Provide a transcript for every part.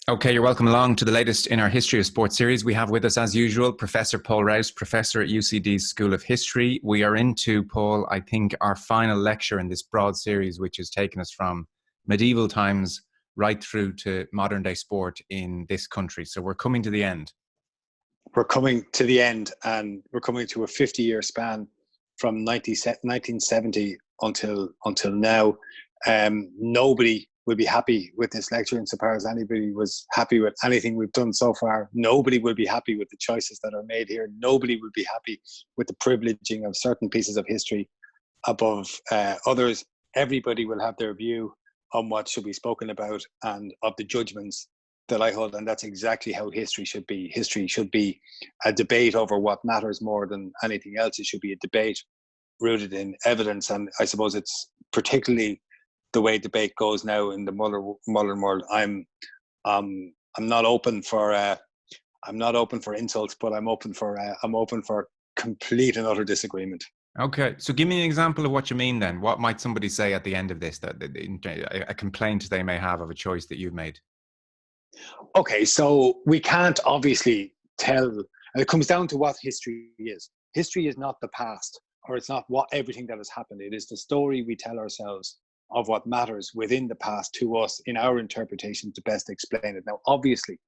Okay, you're welcome along to the latest in our History of Sport series. We have with us, as usual, Professor Paul Rouse, Professor at UCD's School of History. We are into, Paul, I think, our final lecture in this broad series, which has taken us from medieval times right through to modern day sport in this country. So we're coming to the end. We're coming to the end, and we're coming to a 50-year span from 1970 until now. Nobody will be happy with this lecture insofar as anybody was happy with anything we've done so far. Nobody will be happy with the choices that are made here. Nobody will be happy with the privileging of certain pieces of history above others. Everybody will have their view on what should be spoken about and of the judgments that I hold, and that's exactly how history should be. History should be a debate over what matters more than anything else. It should be a debate rooted in evidence, and I suppose it's particularly the way debate goes now in the modern world. I'm not open for insults, but I'm open for complete and utter disagreement. Okay, so give me an example of what you mean then. What might somebody say at the end of this, that a complaint they may have of a choice that you've made? Okay, so we can't obviously tell, and it comes down to what history is. History is not the past, or it's not what everything that has happened. It is the story we tell ourselves of what matters within the past to us in our interpretation to best explain it. Now, obviously,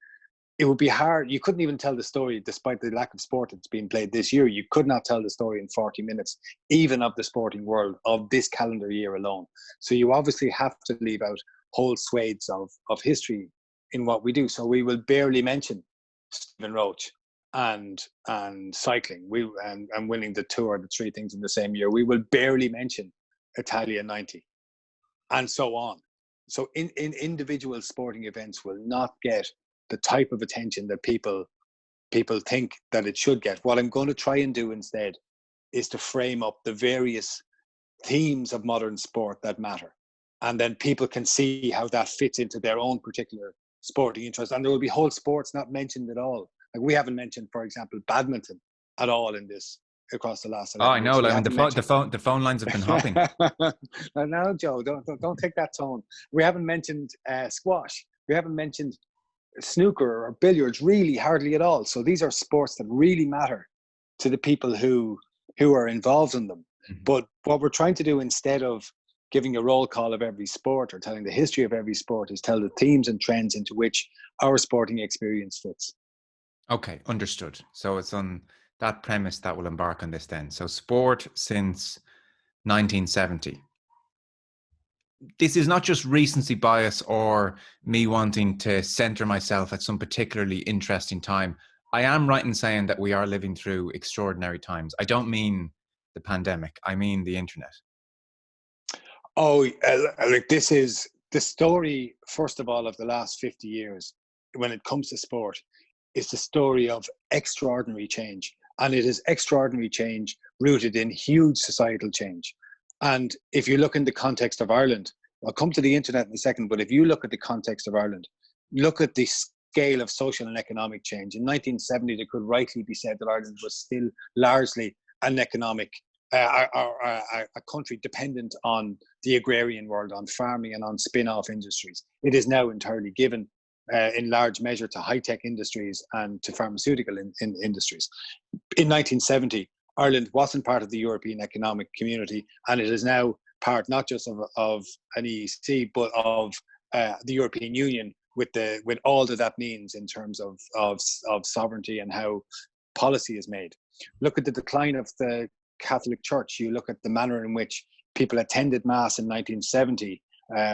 it would be hard. You couldn't even tell the story, despite the lack of sport that's being played this year. You could not tell the story in 40 minutes, even of the sporting world of this calendar year alone. So you obviously have to leave out whole swathes of history in what we do. So we will barely mention Stephen Roach and cycling, and winning the Tour, the three things in the same year. We will barely mention Italia 90, and so on. So in individual sporting events will not get the type of attention that people think that it should get. What I'm going to try and do instead is to frame up the various themes of modern sport that matter, and then people can see how that fits into their own particular sporting interest. And there will be whole sports not mentioned at all. Like, we haven't mentioned, for example, badminton at all in this across the last 11 Oh, I know. years. I mean, the phone lines have been hopping. No, Joe, don't take that tone. We haven't mentioned squash. We haven't mentioned snooker or billiards, really hardly at all. So these are sports that really matter to the people who are involved in them. Mm-hmm. But what we're trying to do, instead of giving a roll call of every sport or telling the history of every sport, is tell the themes and trends into which our sporting experience fits. Okay, understood. So it's on that premise that we'll embark on this then. So sport since 1970. This is not just recency bias or me wanting to center myself at some particularly interesting time. I am right in saying that we are living through extraordinary times. I don't mean the pandemic. I mean the internet. Oh, like, this is the story, first of all, of the last 50 years when it comes to sport. Is the story of extraordinary change. And it is extraordinary change rooted in huge societal change. And if you look in the context of Ireland, I'll come to the internet in a second, but if you look at the context of Ireland, look at the scale of social and economic change. In 1970, it could rightly be said that Ireland was still largely an economic, a country dependent on the agrarian world, on farming and on spin-off industries. It is now entirely given in large measure to high-tech industries and to pharmaceutical industries. In 1970, Ireland wasn't part of the European Economic Community, and it is now part not just of an EEC, but of the European Union, with all that means in terms of sovereignty and how policy is made. Look at the decline of the Catholic Church. You look at the manner in which people attended Mass in 1970,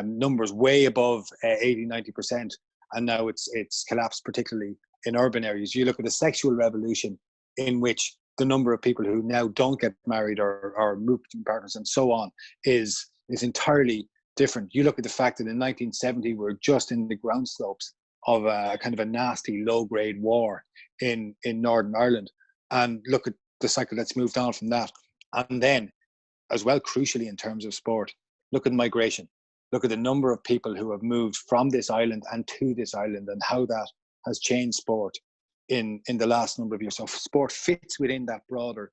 numbers way above 80-90%. And now it's collapsed, particularly in urban areas. You look at the sexual revolution, in which the number of people who now don't get married or move between partners and so on is entirely different. You look at the fact that in 1970 we're just in the ground slopes of a kind of a nasty low-grade war in Northern Ireland, and look at the cycle that's moved on from that. And then, as well, crucially in terms of sport, look at migration. Look at the number of people who have moved from this island and to this island, and how that has changed sport in the last number of years. So sport fits within that broader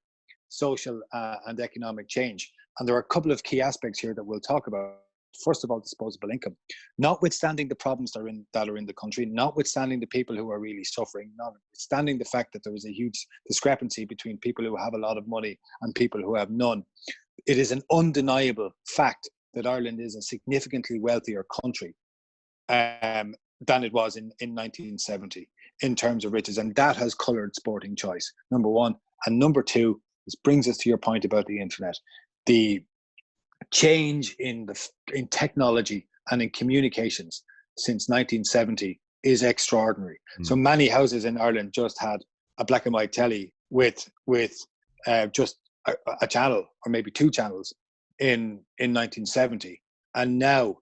social and economic change. And there are a couple of key aspects here that we'll talk about. first of all, disposable income, notwithstanding the problems that are in the country, notwithstanding the people who are really suffering, notwithstanding the fact that there is a huge discrepancy between people who have a lot of money and people who have none. It is an undeniable fact that Ireland is a significantly wealthier country than it was in 1970 in terms of riches, and that has coloured sporting choice, number one. And number two, this brings us to your point about the internet. The change in technology and in communications since 1970 is extraordinary. So many houses in Ireland just had a black and white telly with just a channel or maybe two channels in 1970, and now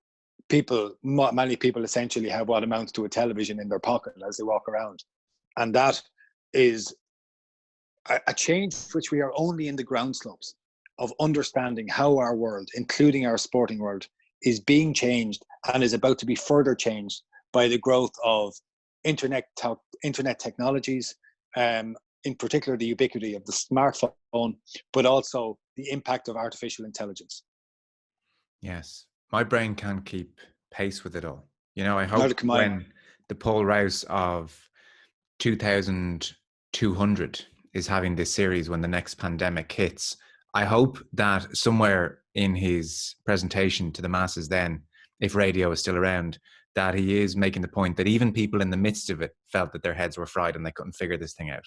many people essentially have what amounts to a television in their pocket as they walk around, and that is a change which we are only in the ground slopes of understanding how our world, including our sporting world, is being changed and is about to be further changed by the growth of internet technologies, in particular the ubiquity of the smartphone, but also the impact of artificial intelligence. Yes, my brain can't keep pace with it all. You know, I hope when the Paul Rouse of 2200 is having this series, when the next pandemic hits, I hope that somewhere in his presentation to the masses then, if radio is still around, that he is making the point that even people in the midst of it felt that their heads were fried and they couldn't figure this thing out.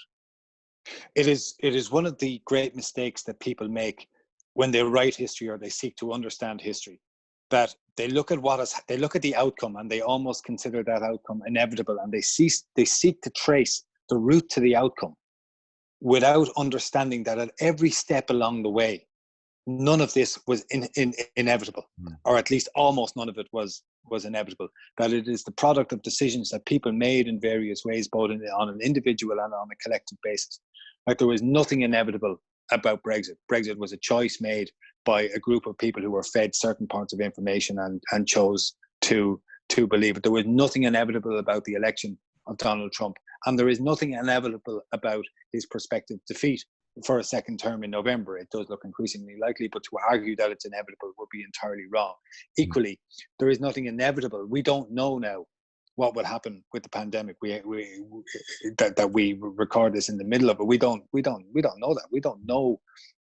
It is one of the great mistakes that people make when they write history or they seek to understand history, that they look at the outcome and they almost consider that outcome inevitable, and they seek to trace the route to the outcome without understanding that at every step along the way, none of this was inevitable, or at least almost none of it was inevitable. That it is the product of decisions that people made in various ways, both on an individual and on a collective basis. Like, there was nothing inevitable about Brexit. Brexit was a choice made by a group of people who were fed certain parts of information and chose to believe it. There was nothing inevitable about the election of Donald Trump, and there is nothing inevitable about his prospective defeat for a second term in November. It does look increasingly likely, but to argue that it's inevitable would be entirely wrong. Equally, there is nothing inevitable. We don't know now what will happen with the pandemic. That we record this in the middle of it. We don't know that. We don't know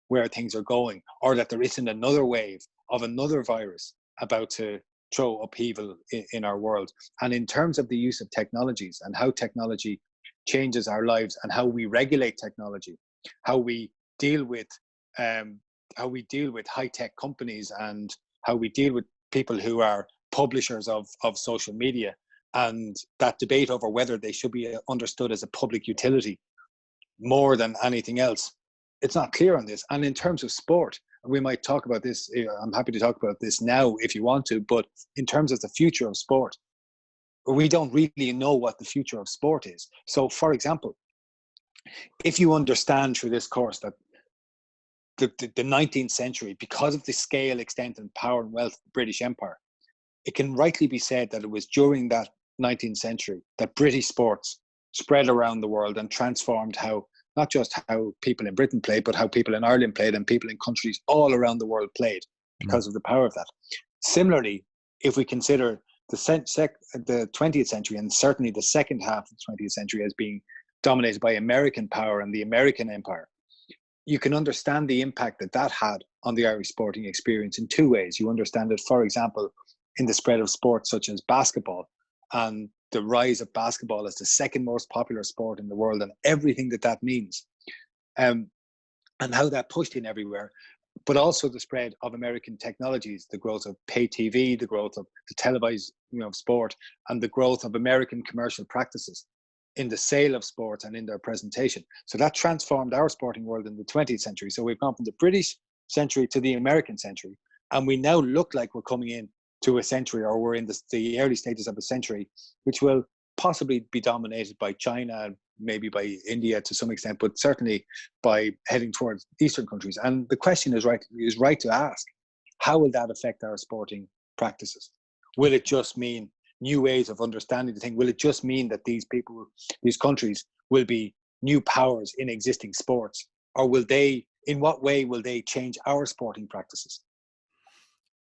where things are going, or that there isn't another wave of another virus about to throw upheaval in our world. And in terms of the use of technologies and how technology changes our lives and how we regulate technology, how we deal with high-tech companies, and how we deal with people who are publishers of social media, and that debate over whether they should be understood as a public utility more than anything else, it's not clear on this. And in terms of sport, we might talk about this, I'm happy to talk about this now if you want to, but in terms of the future of sport, we don't really know what the future of sport is. So, for example, if you understand through this course that the 19th century, because of the scale, extent, and power and wealth of the British Empire, it can rightly be said that it was during that 19th century that British sports spread around the world and transformed not just how people in Britain played, but how people in Ireland played and people in countries all around the world played because of the power of that. Similarly, if we consider the 20th century, and certainly the second half of the 20th century, as being dominated by American power and the American empire, you can understand the impact that had on the Irish sporting experience in two ways. You understand it, for example, in the spread of sports such as basketball, and the rise of basketball as the second most popular sport in the world, and everything that means, and how that pushed in everywhere. But also the spread of American technologies, the growth of pay TV, the growth of the televised sport, and the growth of American commercial practices in the sale of sports and in their presentation. So that transformed our sporting world in the 20th century. So we've gone from the British century to the American century, and we now look like we're coming in to a century, or we're in the early stages of a century, which will possibly be dominated by China, maybe by India to some extent, but certainly by heading towards Eastern countries. And the question is right to ask, how will that affect our sporting practices? Will it just mean new ways of understanding the thing? Will it just mean that these countries will be new powers in existing sports? Or in what way will they change our sporting practices?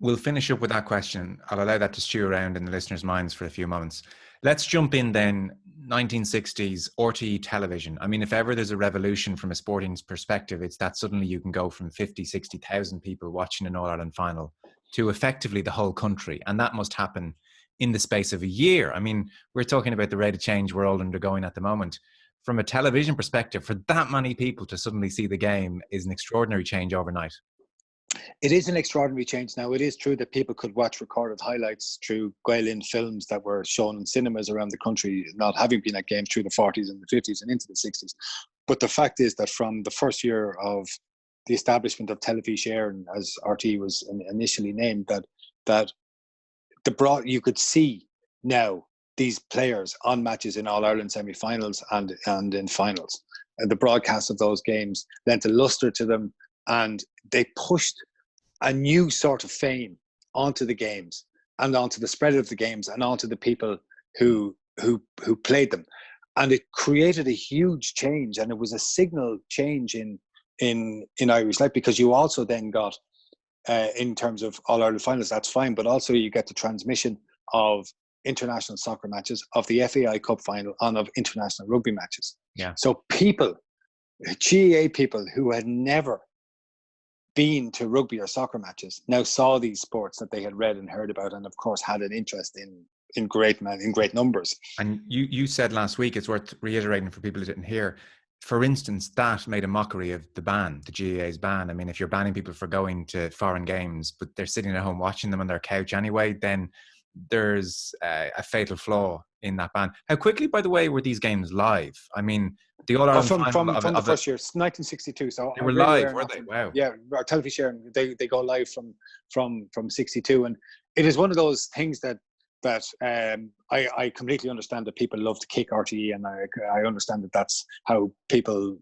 We'll finish up with that question. I'll allow that to stew around in the listeners' minds for a few moments. Let's jump in then. 1960s RTE television. I mean, if ever there's a revolution from a sporting perspective, it's that suddenly you can go from 50, 60,000 people watching an All-Ireland final to effectively the whole country. And that must happen in the space of a year. I mean, we're talking about the rate of change we're all undergoing at the moment. From a television perspective, for that many people to suddenly see the game is an extraordinary change overnight. It is an extraordinary change now. It is true that people could watch recorded highlights through Gaelic films that were shown in cinemas around the country, not having been at games through the 40s and the 50s and into the 60s. But the fact is that from the first year of the establishment of Television, as RT was initially named, that you could see now these players on matches in All Ireland semi-finals and in finals. And the broadcast of those games lent a luster to them, and they pushed a new sort of fame onto the games and onto the spread of the games and onto the people who played them. And it created a huge change, and it was a signal change in Irish life, because you also then got in terms of All Ireland finals, that's fine, but also you get the transmission of international soccer matches, of the FAI Cup final, and of international rugby matches. Yeah. So people, GAA people who had never been to rugby or soccer matches now saw these sports that they had read and heard about, and of course had an interest in great numbers. And you said last week, it's worth reiterating for people who didn't hear, for instance, that made a mockery of the ban, the GAA's ban. I mean, if you're banning people for going to foreign games, but they're sitting at home watching them on their couch anyway, then there's a fatal flaw in that ban. How quickly, by the way, were these games live? I mean, the All-Ireland final from the first year, 1962. So they were live, were they? Wow. Yeah, our Television, they go live from 62, and it is one of those things that I completely understand that people love to kick RTE, and I understand that that's how people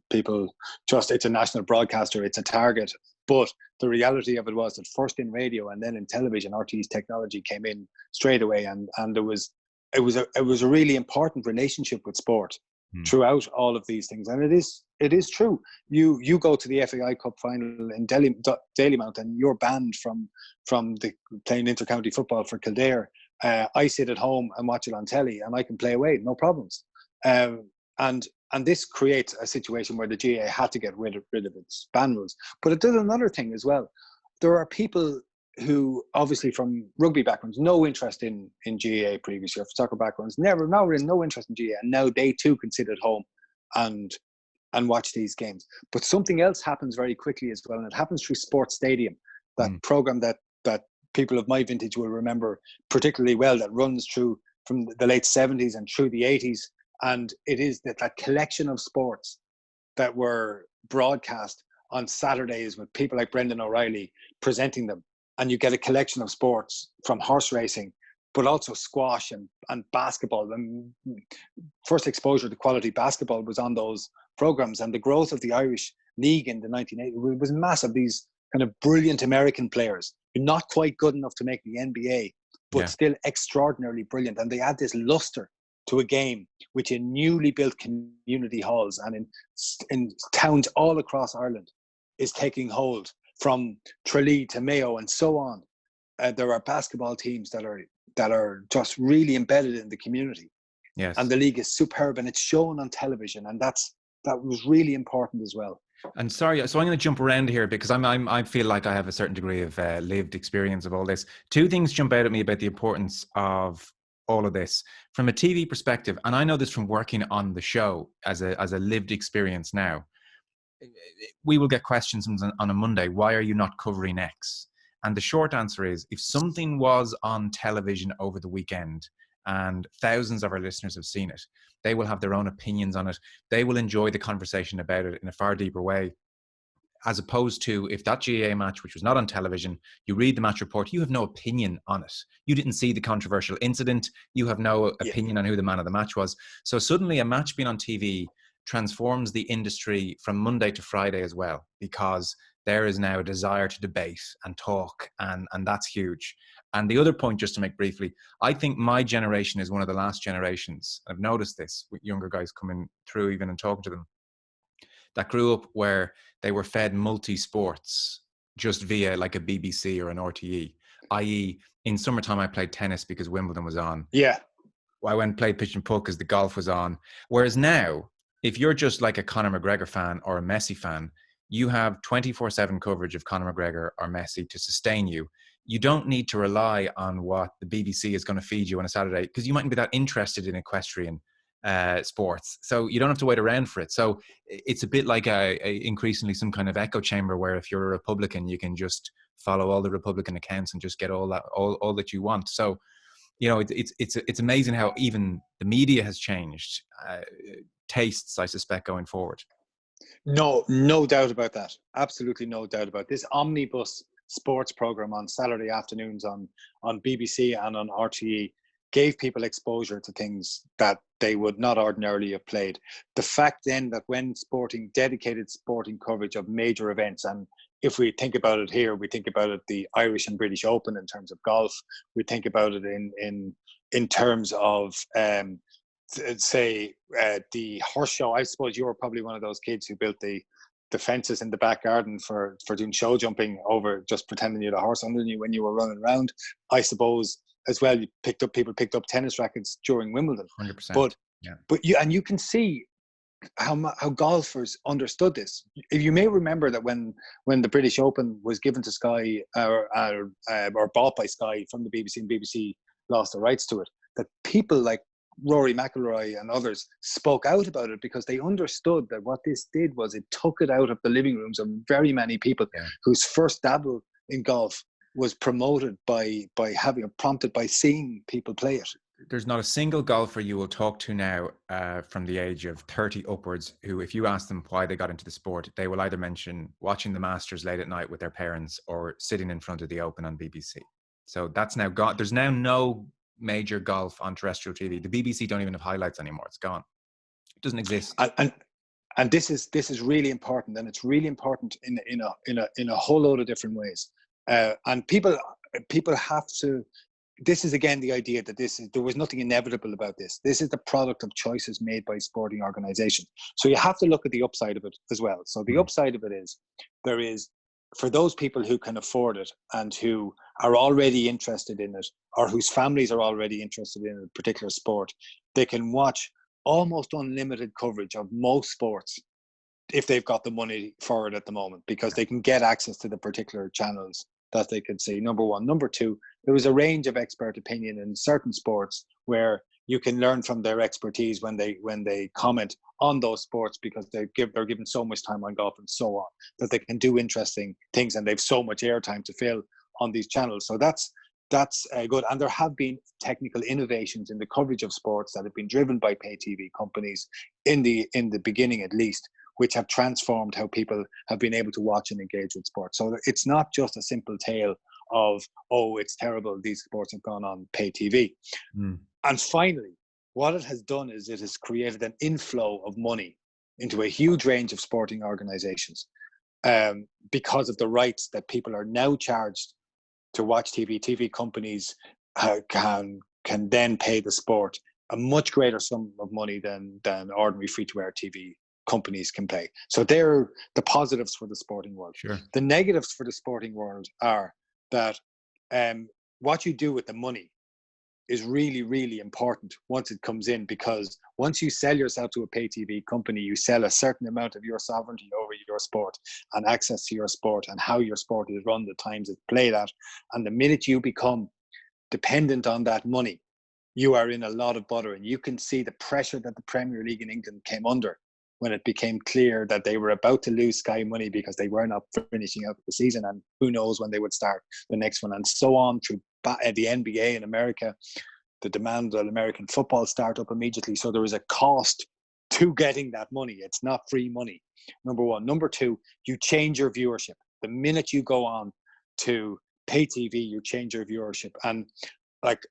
just, it's a national broadcaster, it's a target. But the reality of it was that first in radio and then in television, RTE's technology came in straight away, and it was a really important relationship with sport throughout all of these things. And it is true. You go to the FAI Cup final in Dalymount, and you're banned from the playing intercounty football for Kildare. I sit at home and watch it on telly, and I can play away, no problems. And this creates a situation where the GAA had to get rid of its ban rules. But it does another thing as well. There are people who, obviously from rugby backgrounds, no interest in GAA previously, or soccer backgrounds, no interest in GAA, and now they too can sit at home and watch these games. But something else happens very quickly as well, and it happens through Sports Stadium, that program that people of my vintage will remember particularly well, that runs through from the late 70s and through the 80s. And it is that collection of sports that were broadcast on Saturdays with people like Brendan O'Reilly presenting them. And you get a collection of sports from horse racing, but also squash and basketball. And first exposure to quality basketball was on those programs. And the growth of the Irish League in the 1980s was massive. These kind of brilliant American players, not quite good enough to make the NBA, but still extraordinarily brilliant. And they add this luster to a game, which in newly built community halls and in towns all across Ireland is taking hold, from Tralee to Mayo and so on. There are basketball teams that are just really embedded in the community. Yes. And the league is superb, and it's shown on television, and that was really important as well. And sorry, so I'm going to jump around here because I feel like I have a certain degree of lived experience of all this. Two things jump out at me about the importance of all of this from a TV perspective, and I know this from working on the show as a lived experience now. We will get questions on a Monday, why are you not covering X? And the short answer is, if something was on television over the weekend and thousands of our listeners have seen it, they will have their own opinions on it. They will enjoy the conversation about it in a far deeper way, as opposed to if that GAA match, which was not on television, you read the match report, you have no opinion on it. You didn't see the controversial incident. You have no opinion on who the man of the match was. So suddenly a match being on TV transforms the industry from Monday to Friday as well, because there is now a desire to debate and talk, and that's huge. And the other point, just to make briefly, I think my generation is one of the last generations, I've noticed this with younger guys coming through even and talking to them, that grew up where they were fed multi-sports just via like a BBC or an RTE. i.e., in summertime I played tennis because Wimbledon was on. Yeah. I went and played pitch and putt because the golf was on. Whereas now, if you're just like a Conor McGregor fan or a Messi fan, you have 24/7 coverage of Conor McGregor or Messi to sustain you. You don't need to rely on what the BBC is going to feed you on a Saturday, because you mightn't be that interested in equestrian sports. So you don't have to wait around for it. So it's a bit like a increasingly some kind of echo chamber where if you're a Republican, you can just follow all the Republican accounts and just get all that you want. So, you know, it's amazing how even the media has changed tastes, I suspect, going forward. No doubt about that. Absolutely no doubt about this omnibus sports program on Saturday afternoons on BBC and on RTE gave people exposure to things that they would not ordinarily have played. The fact then that when dedicated sporting coverage of major events, and if we think about it here, we think about it the Irish and British Open in terms of golf, we think about it in terms of the horse show. I suppose you were probably one of those kids who built the fences in the back garden for doing show jumping over, just pretending you had a horse under you when you were running around. I suppose as well, people picked up tennis rackets during Wimbledon. 100%. But you can see how golfers understood this. If you may remember that when the British Open was given to Sky or bought by Sky from the BBC, and BBC lost the rights to it, that people like Rory McIlroy and others spoke out about it because they understood that what this did was it took it out of the living rooms of very many people whose first dabble in golf was prompted by seeing people play it. There's not a single golfer you will talk to now from the age of 30 upwards who, if you ask them why they got into the sport, they will either mention watching the Masters late at night with their parents or sitting in front of the Open on BBC. So that's now gone. There's now no major golf on terrestrial TV. The BBC don't even have highlights anymore. It's gone. It doesn't exist. And this is really important, and it's really important in a whole load of different ways. And people have to. This is again the idea that there was nothing inevitable about this. This is the product of choices made by sporting organizations. So you have to look at the upside of it as well. So the upside of it is there is, for those people who can afford it and who are already interested in it, or whose families are already interested in a particular sport, they can watch almost unlimited coverage of most sports if they've got the money for it at the moment, because they can get access to the particular channels that they can see. Number one. Number two, there is a range of expert opinion in certain sports where you can learn from their expertise when they comment on those sports, because they're given so much time on golf and so on, that they can do interesting things, and they've so much airtime to fill on these channels. So that's good. And there have been technical innovations in the coverage of sports that have been driven by pay TV companies in the beginning, at least, which have transformed how people have been able to watch and engage with sports. So it's not just a simple tale of, oh, it's terrible, these sports have gone on pay TV. And finally, what it has done is it has created an inflow of money into a huge range of sporting organizations because of the rights that people are now charged to watch TV. TV companies can then pay the sport a much greater sum of money than ordinary free-to-air TV companies can pay. So they're the positives for the sporting world. Sure. The negatives for the sporting world are that what you do with the money is really, really important once it comes in, because once you sell yourself to a pay TV company, you sell a certain amount of your sovereignty over your sport and access to your sport and how your sport is run, the times it's played at. And the minute you become dependent on that money, you are in a lot of bother. And you can see the pressure that the Premier League in England came under when it became clear that they were about to lose Sky money because they were not finishing out the season, and who knows when they would start the next one, and so on through the NBA in America. The demand of American football start up immediately. So there is a cost to getting that money. It's not free money, number one. Number two, you change your viewership. The minute you go on to pay TV, you change your viewership. And like,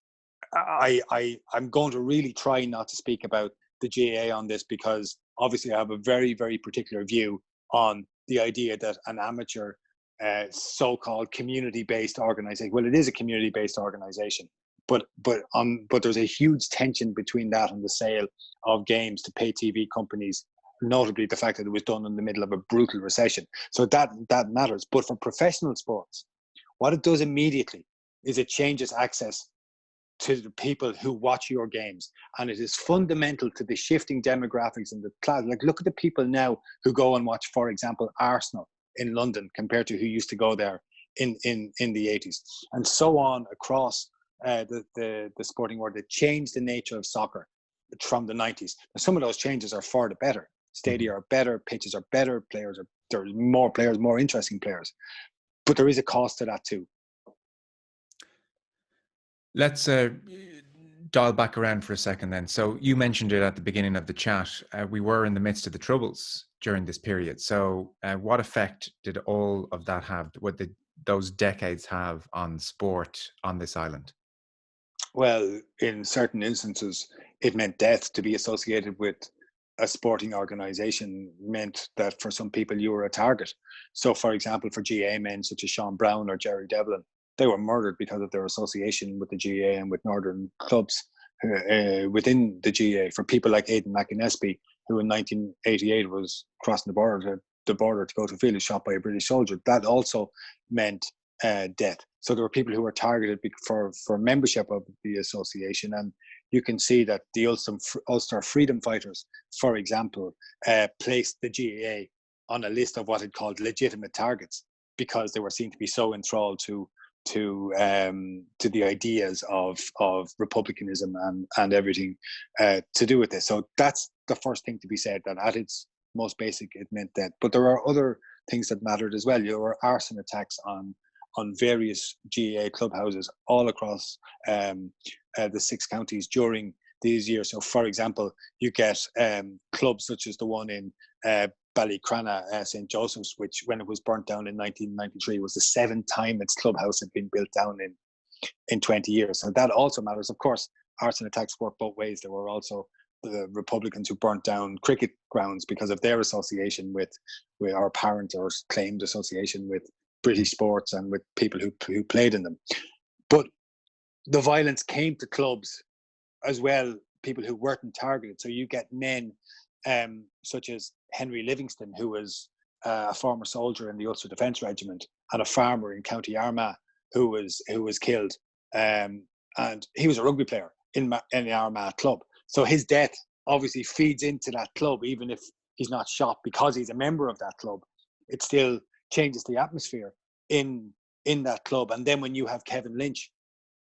I'm going to really try not to speak about the GAA on this, because obviously I have a very, very particular view on the idea that an amateur so-called community-based organization, well, it is a community-based organization, but there's a huge tension between that and the sale of games to pay TV companies, notably the fact that it was done in the middle of a brutal recession. So that matters. But for professional sports, what it does immediately is it changes access to the people who watch your games, and it is fundamental to the shifting demographics in the class. Like, look at the people now who go and watch, for example, Arsenal in London compared to who used to go there in the 80s, and so on across the sporting world. That changed the nature of soccer from the 90s. Now, some of those changes are for the better. Stadia are better, pitches are better, there's more players, more interesting players, but there is a cost to that too. Let's dial back around for a second then. So you mentioned it at the beginning of the chat. We were in the midst of the Troubles during this period. So what effect did all of that have? What did those decades have on sport on this island? Well, in certain instances, it meant death. To be associated with a sporting organization meant that for some people you were a target. So, for example, for GAA men such as Sean Brown or Jerry Devlin, they were murdered because of their association with the GAA and with northern clubs within the GAA. For people like Aidan McInnesby, who in 1988 was crossing the border to go to a field, shot by a British soldier, that also meant death. So there were people who were targeted for membership of the association, and you can see that the Ulster freedom fighters, for example, placed the GAA on a list of what it called legitimate targets because they were seen to be so enthralled to the ideas of republicanism and everything to do with this. So that's the first thing to be said, that at its most basic it meant that. But there are other things that mattered as well. There were arson attacks on various GAA clubhouses all across the 6 counties during these years. So, for example, you get clubs such as the one in Ballycrana, St. Joseph's, which when it was burnt down in 1993 was the 7th time its clubhouse had been built down in 20 years. So that also matters. Of course, arson attacks work both ways. There were also the Republicans who burnt down cricket grounds because of their association with our apparent or claimed association with British sports and with people who played in them. But the violence came to clubs as well, people who weren't targeted. So you get men such as Henry Livingston, who was a former soldier in the Ulster Defence Regiment, and a farmer in County Armagh who was killed. And he was a rugby player in the Armagh club. So his death obviously feeds into that club, even if he's not shot because he's a member of that club. It still changes the atmosphere in that club. And then when you have Kevin Lynch,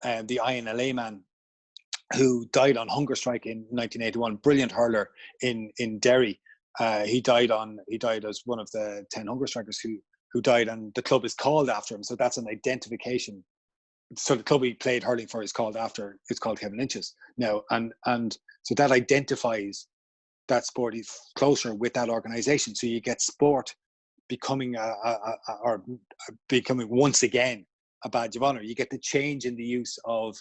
the INLA man, who died on hunger strike in 1981, brilliant hurler in Derry. He died as one of the 10 hunger strikers who died, and the club is called after him. So that's an identification. So the club he played hurling for is called Kevin Lynch's now, and so that identifies that sport is closer with that organisation. So you get sport becoming becoming once again a badge of honour. You get the change in the use of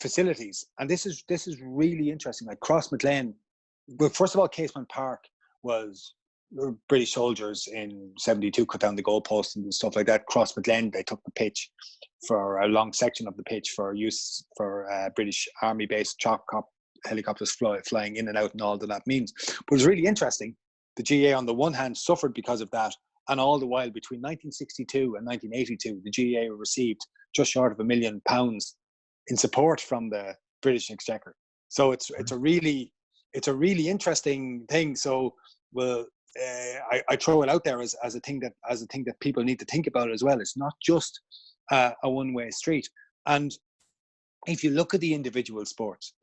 facilities, and this is really interesting. Like Crossmaglen, well, first of all, Casement Park was British soldiers in '72 cut down the goalposts and stuff like that. Crossmaglen, they took the pitch for a long section of the pitch for use for British Army based Chocop helicopters flying in and out and all that means. But it was really interesting. The GAA on the one hand suffered because of that, and all the while between 1962 and 1982, the GAA received just short of £1 million in support from the British Exchequer. So it's a really interesting thing. So I throw it out there as a thing that people need to think about as well. It's not just a one-way street. And if you look at the individual sports,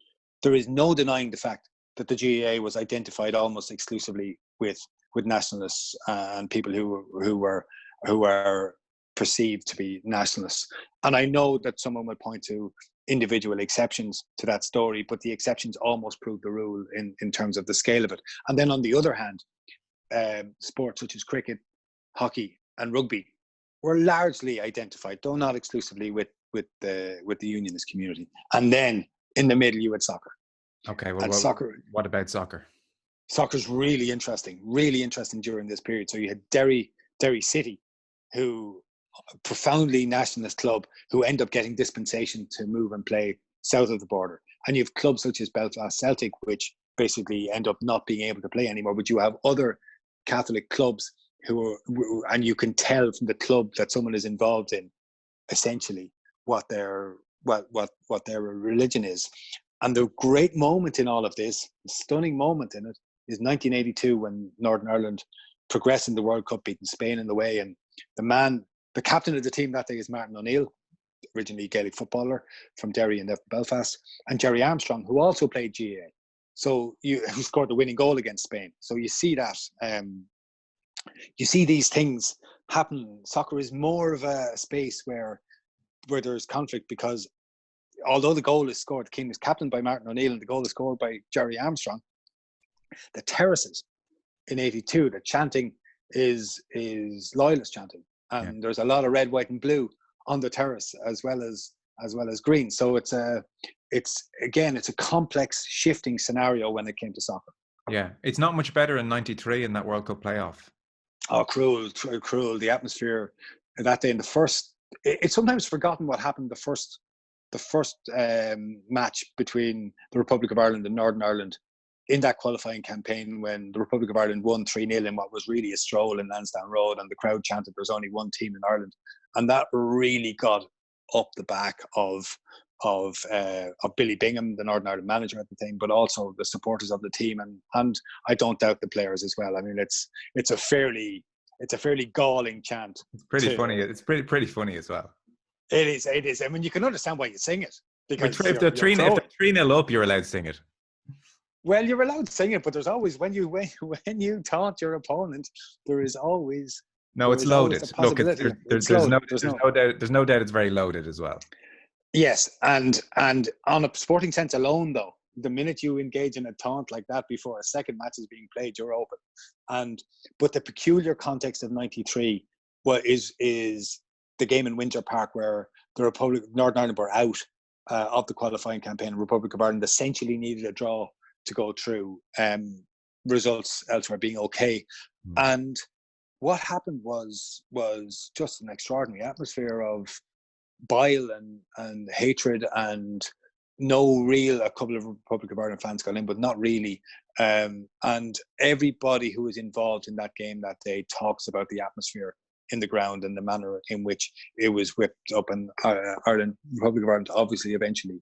there is no denying the fact that the GAA was identified almost exclusively with nationalists and people who were perceived to be nationalists. And I know that someone will point to individual exceptions to that story, but the exceptions almost prove the rule in terms of the scale of it. And then on the other hand, sports such as cricket, hockey, and rugby were largely identified, though not exclusively, with the unionist community. And then in the middle, you had soccer. Okay, well, soccer. What about soccer? Soccer's really interesting during this period. So you had Derry City, who profoundly nationalist club, who end up getting dispensation to move and play south of the border. And you have clubs such as Belfast Celtic, which basically end up not being able to play anymore. But you have other Catholic clubs and you can tell from the club that someone is involved in, essentially, what their religion is. And the great moment in all of this, the stunning moment in it, is 1982 when Northern Ireland progressed in the World Cup, beating Spain in the way. And the captain of the team that day is Martin O'Neill, originally a Gaelic footballer from Derry and Belfast, and Jerry Armstrong, who also played GAA. So who scored the winning goal against Spain. So you see that, you see these things happen. Soccer is more of a space where there's conflict, because although the goal is scored, the King is captained by Martin O'Neill and the goal is scored by Jerry Armstrong, the terraces in 82, the chanting is loyalist chanting. And there's a lot of red, white and blue on the terrace as well as green. So it's a complex shifting scenario when it came to soccer. Yeah, it's not much better in 93 in that World Cup playoff. Oh, cruel. The atmosphere that day in the first, it's sometimes forgotten what happened the first match between the Republic of Ireland and Northern Ireland in that qualifying campaign, when the Republic of Ireland won 3-0 in what was really a stroll in Lansdowne Road, and the crowd chanted there's only one team in Ireland. And that really got up the back of Billy Bingham, the Northern Ireland manager at the time, but also the supporters of the team, and I don't doubt the players as well. I mean, it's a fairly galling chant. It's pretty funny. It's pretty funny as well. It is. I mean, you can understand why you sing it, because if they're 3-0 up, you're allowed to sing it. Well, you're allowed to sing it, but there's always, when you taunt your opponent, there is always. No, it's loaded. Look, there's no doubt it's very loaded as well. Yes, and on a sporting sense alone, though, the minute you engage in a taunt like that before a second match is being played, you're open. But the peculiar context of '93 is the game in Windsor Park, where the Republic of Northern Ireland were out of the qualifying campaign. The Republic of Ireland essentially needed a draw to go through, results elsewhere being okay. And what happened was just an extraordinary atmosphere of bile and hatred, and a couple of Republic of Ireland fans got in, but not really. And everybody who was involved in that game that day talks about the atmosphere in the ground and the manner in which it was whipped up. And Republic of Ireland obviously eventually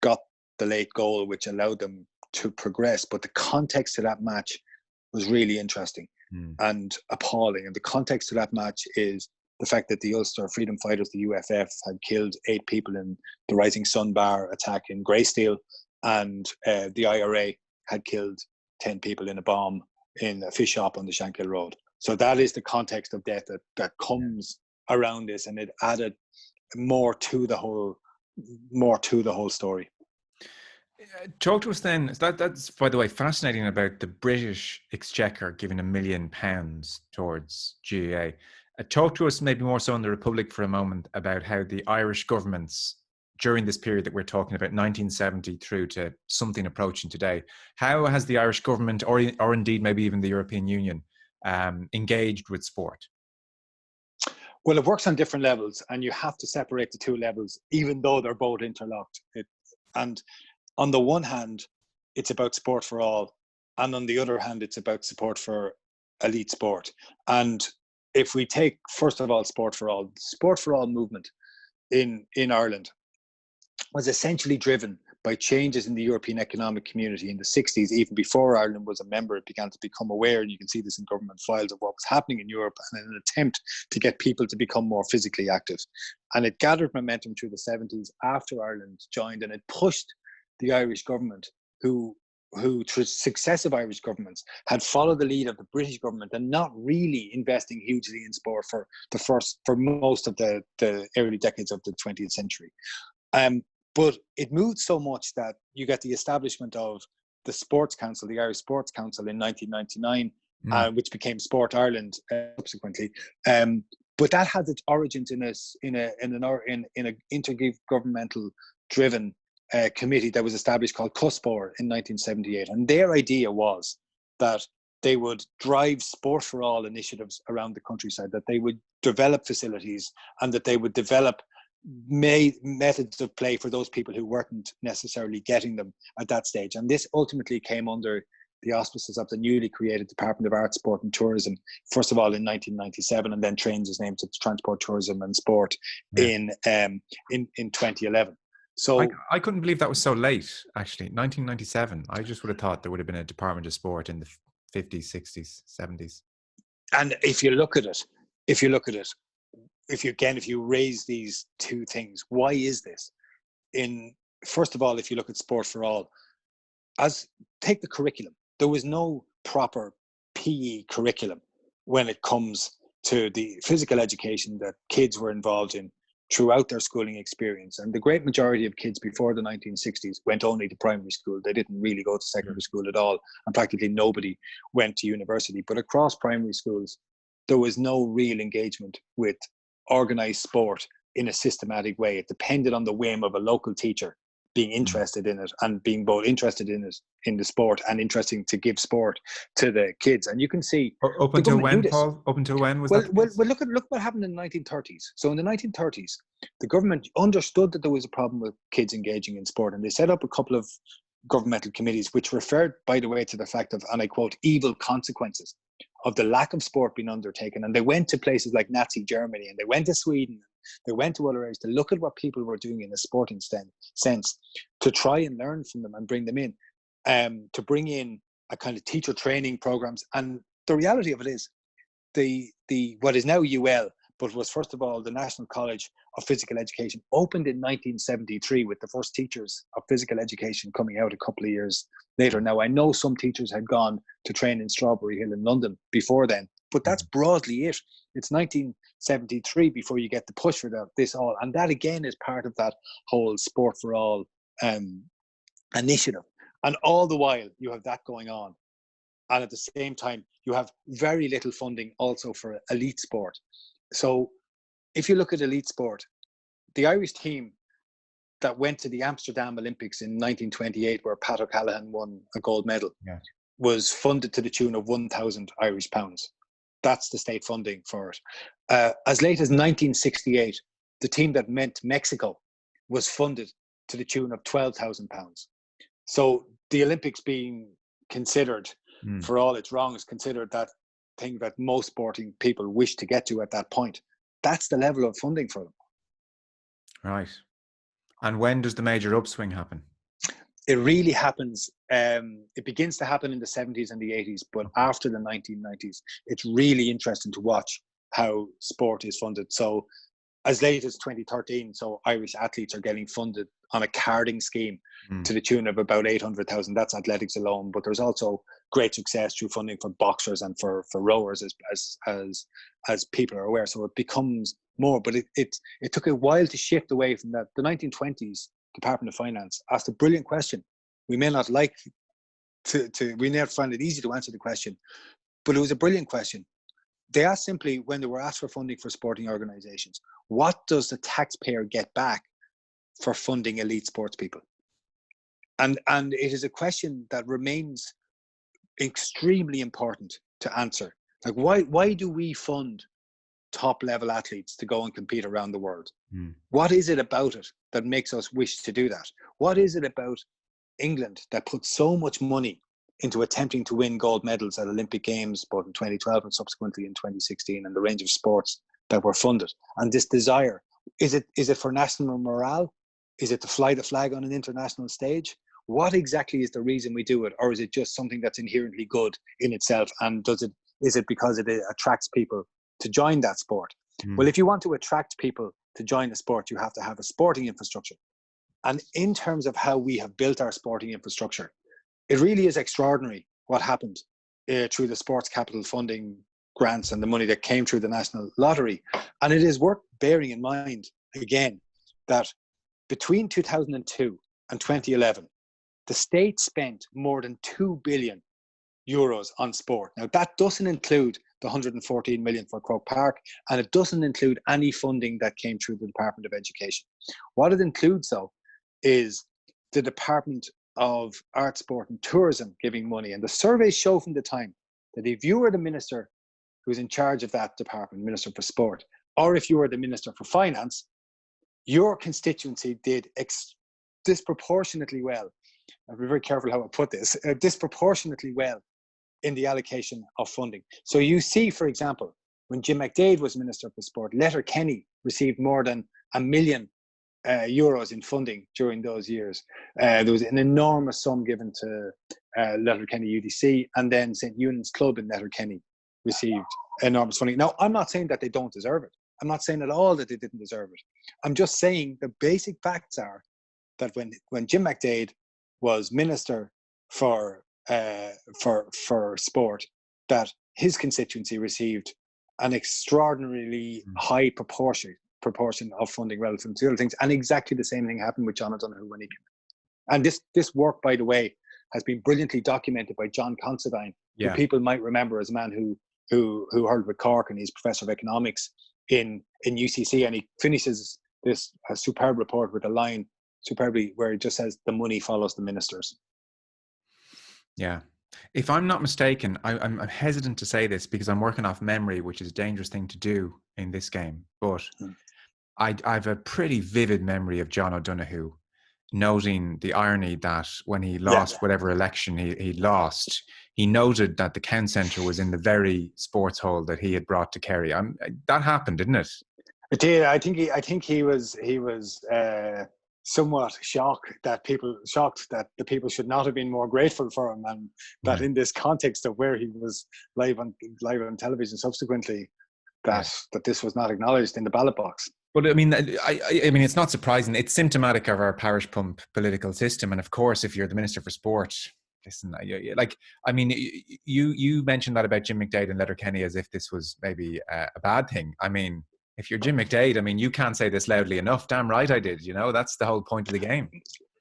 got the late goal, which allowed them to progress. But the context to that match was really interesting and appalling. And the context to that match is the fact that the Ulster Freedom Fighters, the UFF, had killed 8 people in the Rising Sun Bar attack in Greysteel, and the IRA had killed 10 people in a bomb in a fish shop on the Shankill Road. So that is the context of death that comes around this, and it added more to the whole story. Talk to us then. That's, by the way, fascinating about the British Exchequer giving £1 million towards GAA. Talk to us maybe more so in the Republic for a moment about how the Irish governments during this period that we're talking about, 1970 through to something approaching today, how has the Irish government, or indeed maybe even the European Union, engaged with sport? Well, it works on different levels, and you have to separate the two levels, even though they're both interlocked. And on the one hand, it's about sport for all, and on the other hand, it's about support for elite sport. And if we take, first of all, sport for all, the sport for all movement in Ireland was essentially driven by changes in the European Economic Community in the 60s. Even before Ireland was a member, it began to become aware, and you can see this in government files, of what was happening in Europe, and in an attempt to get people to become more physically active. And it gathered momentum through the 70s after Ireland joined, and it pushed the Irish government, who through successive Irish governments had followed the lead of the British government and not really investing hugely in sport for most of the early decades of the 20th century. But it moved so much that you get the establishment of the Sports Council, the Irish Sports Council, in 1999, which became Sport Ireland subsequently. But that had its origins in an intergovernmental driven committee that was established called CUSPOR in 1978. And their idea was that they would drive sport for all initiatives around the countryside, that they would develop facilities, and that they would develop methods of play for those people who weren't necessarily getting them at that stage. And this ultimately came under the auspices of the newly created Department of Art, Sport and Tourism, first of all in 1997, and then changed its name to Transport, Tourism and Sport in 2011. So I couldn't believe that was so late, actually. 1997. I just would have thought there would have been a Department of Sport in the 50s, 60s, 70s. And if you look at it, if you raise these two things, why is this? First of all, if you look at Sport for All, take the curriculum. There was no proper PE curriculum when it comes to the physical education that kids were involved in throughout their schooling experience. And the great majority of kids before the 1960s went only to primary school. They didn't really go to secondary school at all. And practically nobody went to university. But across primary schools, there was no real engagement with organized sport in a systematic way. It depended on the whim of a local teacher being interested in it, and being both interested in it, in the sport, and interesting to give sport to the kids. And you can see up until when, Paul? Up until when was that? Well, look what happened in the 1930s. So in the 1930s, the government understood that there was a problem with kids engaging in sport, and they set up a couple of governmental committees, which referred, by the way, to the fact of, and I quote, evil consequences of the lack of sport being undertaken. And they went to places like Nazi Germany, and they went to Sweden, they went to other areas to look at what people were doing in a sporting sense, to try and learn from them and bring them in, to bring in a kind of teacher training programs. And the reality of it is, the what is now UL, but was first of all the National College of Physical Education, opened in 1973 with the first teachers of physical education coming out a couple of years later. Now, I know some teachers had gone to train in Strawberry Hill in London before then, but that's broadly it. It's 1973 before you get the push for this all. And that, again, is part of that whole Sport for All initiative. And all the while, you have that going on. And at the same time, you have very little funding also for elite sport. So if you look at elite sport, the Irish team that went to the Amsterdam Olympics in 1928, where Pat O'Callaghan won a gold medal, was funded to the tune of 1,000 Irish pounds. That's the state funding for it. As late as 1968, the team that meant Mexico was funded to the tune of 12,000 pounds. So the Olympics being considered, for all its wrongs, considered that thing that most sporting people wish to get to at that point. That's the level of funding for them. Right. And when does the major upswing happen? It really happens. It begins to happen in the 70s and the 80s, but after the 1990s, it's really interesting to watch how sport is funded. So as late as 2013, so Irish athletes are getting funded on a carding scheme to the tune of about 800,000. That's athletics alone, but there's also great success through funding for boxers and for rowers, as people are aware. So it becomes more, but it took a while to shift away from that. The 1920s Department of Finance asked a brilliant question. We may not like we never find it easy to answer the question, but it was a brilliant question. They asked simply, when they were asked for funding for sporting organizations, what does the taxpayer get back for funding elite sports people? And it is a question that remains extremely important to answer. Like, why do we fund top level athletes to go and compete around the world? What is it about it that makes us wish to do that? What is it about England that puts so much money into attempting to win gold medals at Olympic Games, both in 2012 and subsequently in 2016, and the range of sports that were funded? And this desire, is it for national morale? Is it to fly the flag on an international stage? What exactly is the reason we do it? Or is it just something that's inherently good in itself? And is it because it attracts people to join that sport? Well, if you want to attract people to join a sport, you have to have a sporting infrastructure. And in terms of how we have built our sporting infrastructure, it really is extraordinary what happened through the sports capital funding grants and the money that came through the National Lottery. And it is worth bearing in mind, again, that between 2002 and 2011, the state spent more than 2 billion euros on sport. Now, that doesn't include the 114 million for Croke Park, and it doesn't include any funding that came through the Department of Education. What it includes, though, is the Department of Art, Sport and Tourism giving money. And the surveys show from the time that if you were the minister who's in charge of that department, Minister for Sport, or if you were the Minister for Finance, your constituency did disproportionately well. I'll be very careful how I put this. Disproportionately well in the allocation of funding. So you see, for example, when Jim McDade was Minister for Sport, Letterkenny received more than €1 million in funding during those years. There was an enormous sum given to Letterkenny UDC, and then St. Eunan's Club in Letterkenny received enormous funding. Now, I'm not saying that they don't deserve it. I'm not saying at all that they didn't deserve it. I'm just saying the basic facts are that when Jim McDade was Minister for Sport, that his constituency received an extraordinarily high proportion of funding relative to other things, and exactly the same thing happened with John O'Donoghue when he came. And this work, by the way, has been brilliantly documented by John Considine, who people might remember as a man who heard with Cork, and he's professor of economics in UCC, and he finishes this superb report with a line superbly where it just says, "The money follows the ministers." Yeah. If I'm not mistaken, I'm hesitant to say this because I'm working off memory, which is a dangerous thing to do in this game. But I've a pretty vivid memory of John O'Donoghue noting the irony that when he lost whatever election he lost, he noted that the Count Centre was in the very sports hall that he had brought to Kerry. That happened, didn't it? It did. I think he was somewhat shocked that the people should not have been more grateful for him, and that in this context of where he was live on television subsequently, that this was not acknowledged in the ballot box. But I mean, I mean, it's not surprising. It's symptomatic of our parish pump political system, and of course, if you're the Minister for Sport, listen, I mean, you mentioned that about Jim McDade and Letterkenny as if this was maybe a bad thing. I mean, if you're Jim McDade, I mean, you can't say this loudly enough. Damn right I did. That's the whole point of the game.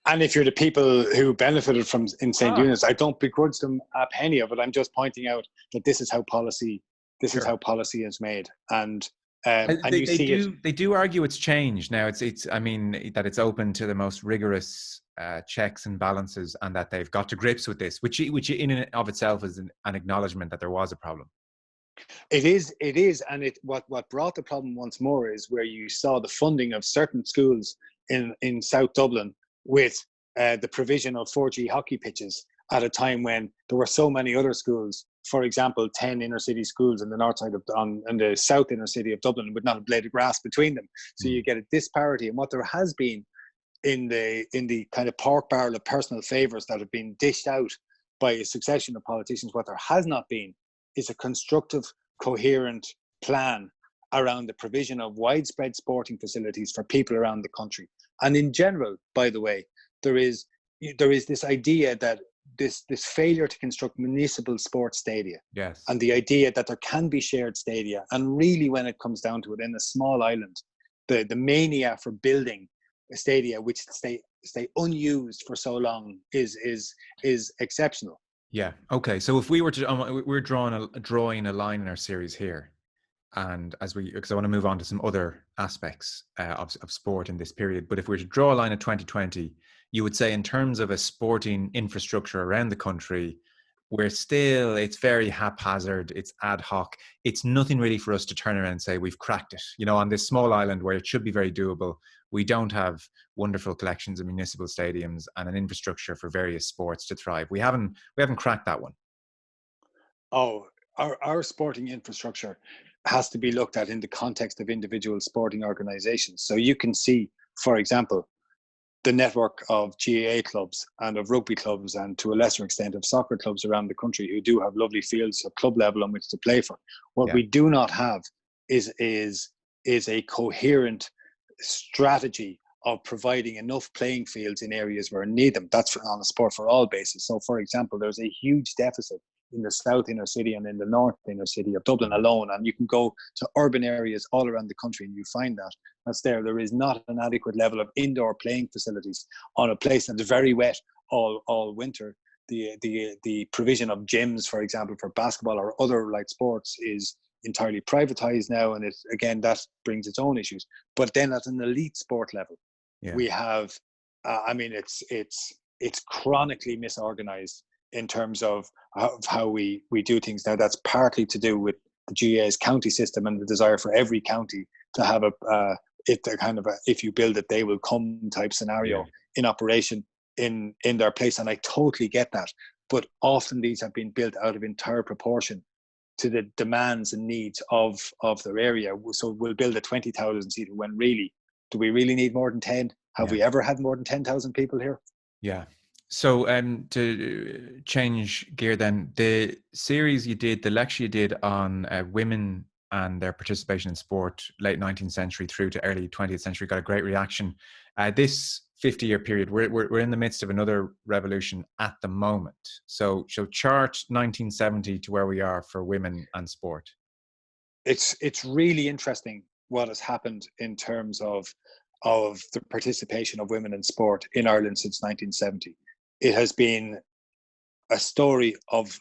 And if you're the people who benefited from in St. Eunice, I don't begrudge them a penny of it. I'm just pointing out that this is how policy is made. And they do argue it's changed now. I mean, that it's open to the most rigorous checks and balances, and that they've got to grips with this, which in and of itself is an acknowledgement that there was a problem. It is, and what brought the problem once more is where you saw the funding of certain schools in South Dublin with the provision of 4G hockey pitches at a time when there were so many other schools. For example, 10 inner city schools in the north side and the south inner city of Dublin would not have blade of grass between them. So you get a disparity. And what there has been in the kind of pork barrel of personal favours that have been dished out by a succession of politicians, what there has not been is a constructive, coherent plan around the provision of widespread sporting facilities for people around the country. And in general, by the way, there is this idea that this failure to construct municipal sports stadia, and the idea that there can be shared stadia, and really when it comes down to it, in a small island, the mania for building a stadia which stay unused for so long is exceptional. Yeah. Okay. So if we were to, we're drawing a line in our series here, and because I want to move on to some other aspects of sport in this period. But if we were to draw a line at 2020, you would say in terms of a sporting infrastructure around the country, it's very haphazard, it's ad hoc. It's nothing really for us to turn around and say we've cracked it. On this small island where it should be very doable, we don't have wonderful collections of municipal stadiums and an infrastructure for various sports to thrive. We haven't cracked that one. Oh, our sporting infrastructure has to be looked at in the context of individual sporting organizations. So you can see, for example, the network of GAA clubs and of rugby clubs, and to a lesser extent of soccer clubs around the country who do have lovely fields at club level on which to play for. What we do not have is a coherent strategy of providing enough playing fields in areas where need them. That's on a sport for all basis. So, for example, there's a huge deficit in the south inner city and in the north inner city of Dublin alone, and you can go to urban areas all around the country and you find that's there. There is not an adequate level of indoor playing facilities on a place that's very wet all winter. The provision of gyms, for example, for basketball or other light sports is entirely privatized now, and that brings its own issues. But then at an elite sport level, we have it's chronically misorganized in terms of how we do things. Now that's partly to do with the GAA's county system and the desire for every county to have it's a kind of a if you build it they will come type scenario in operation in their place, and I totally get that. But often these have been built out of entire proportion to the demands and needs of their area. So we'll build a 20,000 seater when really, do we really need more than 10? Have we ever had more than 10,000 people here? Yeah. So to change gear then, the series you did, the lecture you did on women and their participation in sport, late 19th century through to early 20th century, got a great reaction. This 50-year period, we're in the midst of another revolution at the moment. So chart 1970 to where we are for women and sport. It's really interesting what has happened in terms of the participation of women in sport in Ireland since 1970. It has been a story of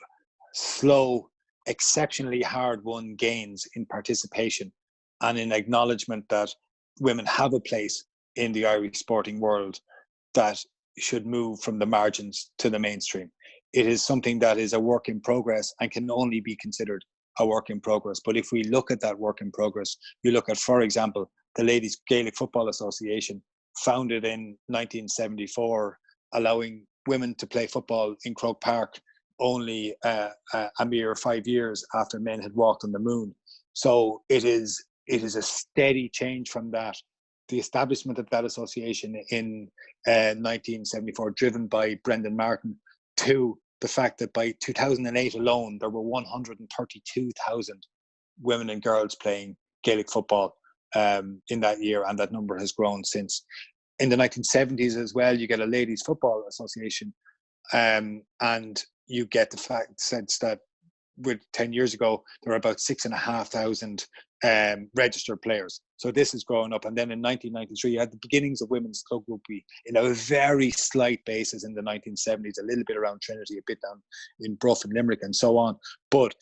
slow, exceptionally hard-won gains in participation and in acknowledgement that women have a place in the Irish sporting world that should move from the margins to the mainstream. It is something that is a work in progress and can only be considered a work in progress. But if we look at that work in progress, you look at, for example, the Ladies Gaelic Football Association, founded in 1974, allowing women to play football in Croke Park only a mere 5 years after men had walked on the moon. So it is a steady change from that. The establishment of that association in 1974, driven by Brendan Martin, to the fact that by 2008 alone, there were 132,000 women and girls playing Gaelic football in that year, and that number has grown since. In the 1970s as well, you get a Ladies Football Association, and you get the sense that with 10 years ago, there were about 6,500 registered players. So this is growing up. And then in 1993, you had the beginnings of women's club rugby in a very slight basis in the 1970s, a little bit around Trinity, a bit down in Bruff and Limerick and so on. But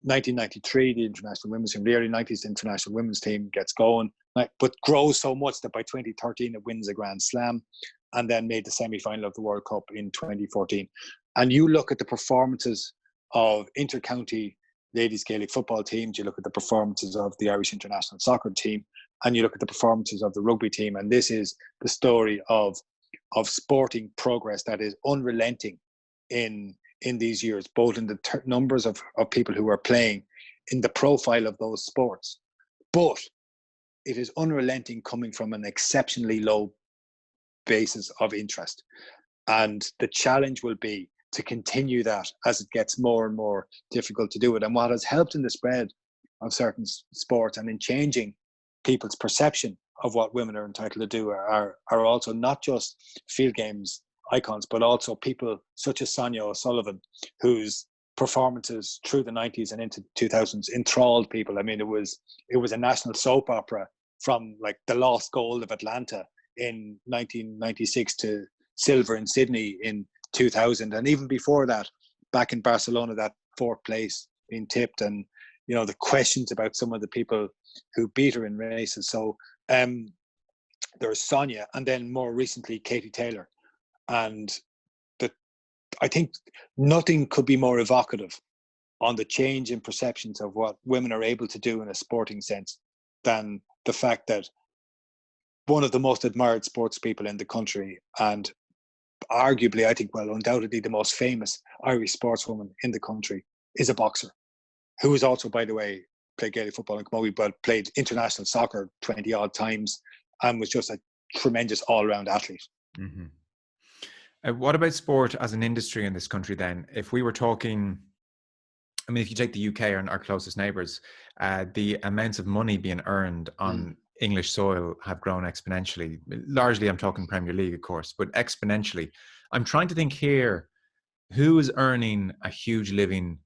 1993, the international women's team, the early 90s, the international women's team gets going, but grows so much that by 2013, it wins a Grand Slam and then made the semi-final of the World Cup in 2014. And you look at the performances of inter-county ladies Gaelic football teams, you look at the performances of the Irish international soccer team, and you look at the performances of the rugby team, and this is the story of sporting progress that is unrelenting in these years, both in the numbers of people who are playing, in the profile of those sports. But it is unrelenting coming from an exceptionally low basis of interest. And the challenge will be to continue that as it gets more and more difficult to do it. And what has helped in the spread of certain sports and in changing people's perception of what women are entitled to do are also not just field games icons, but also people such as Sonia O'Sullivan, whose performances through the 90s and into 2000s enthralled people. I mean, it was a national soap opera, from like the Lost Gold of Atlanta in 1996 to silver in Sydney in 2000, and even before that, back in Barcelona, that fourth place being tipped, and you know the questions about some of the people who beat her in races. So there's Sonia, and then more recently Katie Taylor, and I think nothing could be more evocative on the change in perceptions of what women are able to do in a sporting sense than the fact that one of the most admired sports people in the country, and arguably, I think, well, undoubtedly the most famous Irish sportswoman in the country, is a boxer, who has also, by the way, played Gaelic football in Camogie, but played international soccer 20 odd times and was just a tremendous all-round athlete. Mm-hmm. What about sport as an industry in this country then? If we were talking, I mean, if you take the UK, our closest neighbours, the amounts of money being earned on English soil have grown exponentially. Largely, I'm talking Premier League, of course, but exponentially. I'm trying to think here, who is earning a huge living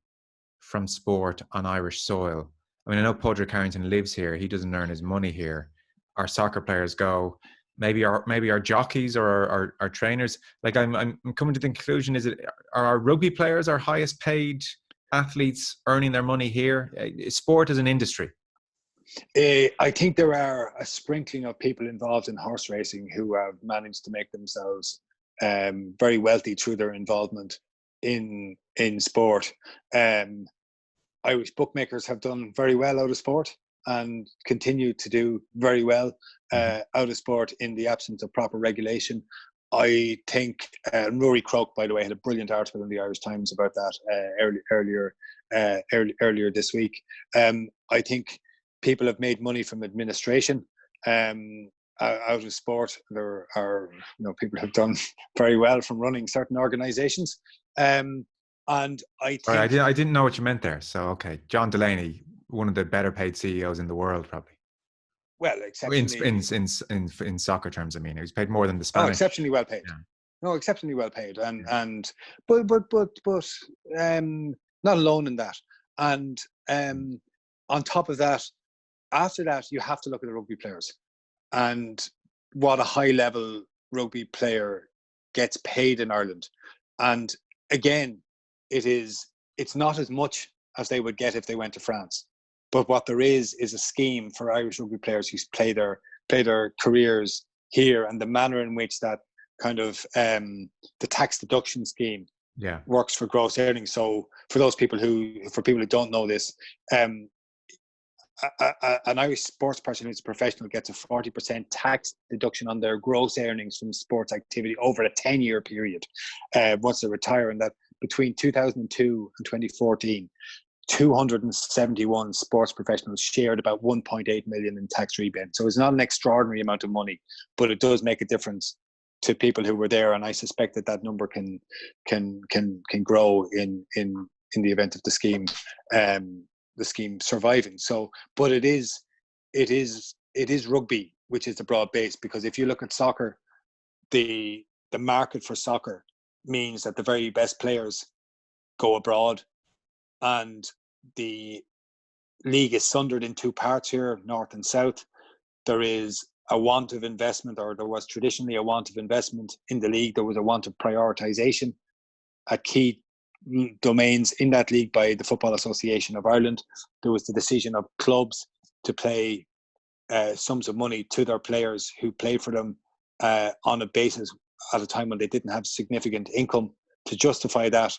from sport on Irish soil? I mean, I know Padraig Harrington lives here. He doesn't earn his money here. Our soccer players go. Maybe our jockeys or our trainers. Like I'm coming to the conclusion: are our rugby players our highest paid athletes earning their money here? Sport as an industry. I think there are a sprinkling of people involved in horse racing who have managed to make themselves very wealthy through their involvement in sport. Irish bookmakers have done very well out of sport, and continue to do very well out of sport in the absence of proper regulation. I think Rory Croak, by the way, had a brilliant article in the Irish Times about that earlier this week. I think people have made money from administration out of sport. There are, people have done very well from running certain organisations, and I think I didn't know what you meant there. So okay, John Delaney, one of the better paid CEOs in the world, probably. Well, exceptionally in soccer terms, I mean, he was paid more than the Spanish. Oh, exceptionally well paid. Yeah. No, exceptionally well paid, but not alone in that. And on top of that, after that, you have to look at the rugby players and what a high level rugby player gets paid in Ireland. And again, it's not as much as they would get if they went to France. But what there is a scheme for Irish rugby players who play their careers here, and the manner in which that kind of the tax deduction scheme works for gross earnings. So for people who don't know this, an Irish sports person who's a professional gets a 40% tax deduction on their gross earnings from sports activity over a 10-year period once they retire. And that between 2002 and 2014, 271 sports professionals shared about 1.8 million in tax rebate. So it's not an extraordinary amount of money, but it does make a difference to people who were there. And I suspect that number can grow in the event of the scheme surviving. So, but it is rugby, which is the broad base, because if you look at soccer, the market for soccer means that the very best players go abroad, and the league is sundered in two parts here, north and south. There is a want of investment, or there was traditionally a want of investment in the league. There was a want of prioritization at key domains in that league by the Football Association of Ireland. There was the decision of clubs to pay sums of money to their players who played for them on a basis at a time when they didn't have significant income to justify that.